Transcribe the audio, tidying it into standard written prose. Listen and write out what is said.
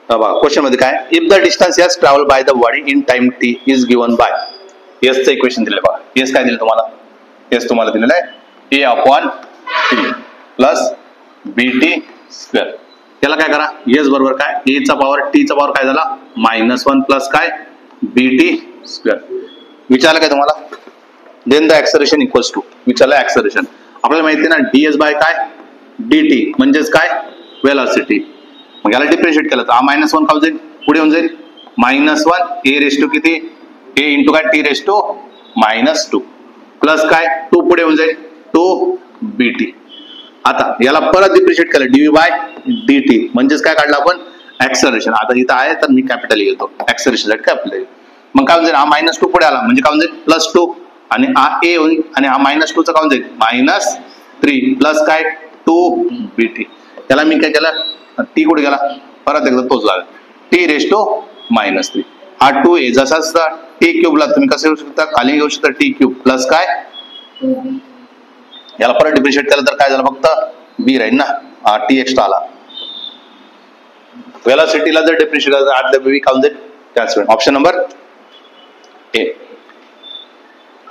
Question मध्ये काय, if the distance S travel by the body in time T is given by, एसचं equation दिलं बघा. S काय दिलं तुम्हाला, एस तुम्हाला दिलेलं आहे ए अपॉन टी प्लस बी टी स्क्वेअर. त्याला काय करा, एस बरोबर काय, ए चा पॉवर टी चा पॉवर काय झाला -1 प्लस काय बी टी स्क्वेअर. विचारलं काय तुम्हाला, then the acceleration equals to, विचारलं ऍक्सलरेशन. आपल्याला माहिती आहे ना ds बाय काय dt म्हणजेच काय वेलॉसिटी. मग याला डिफरन्शिएट केलं तर हा -1 खाऊ जाईल, पुढे होऊन जाईल -1 ए रेस टू किती ए इंटू काय टी रेस टू -2 प्लस काय 2 पुढे होऊन जाईल 2 बीटी. आता याला परत डिफरन्शिएट केलं dv बाय dt म्हणजेच काय काढलं आपण ऍक्सलरेशन. आता इथं आहे तर मी कॅपिटल घेतो ऍक्सलरेशन साठी कॅपिटल. मग काय होऊन जाईल, हा -2 पुढे आला म्हणजे काय होऊन जाईल +2 आणि हा ए होईल आणि हा -2 चा काय होऊन जाईल -3 प्लस काय 2 बीटी. त्याला मी काय केलं, टी कुठे गेला परत एकदा तोच झाला टी रेस टू -3. हा 2 आहे जसा टी क्यूबला तुम्ही कसं घेऊ शकता, खाली घेऊ शकता टी क्यूब प्लस काय, याला परत डिफरन्शिएट केलं तर काय झालं फक्त बी राहील ना, टी एक्स्ट्रा आला. वेलॉसिटीला जर डिफरन्शिएट केलं तर आत बी काउंट जाईल. त्याच ऑप्शन नंबर ए.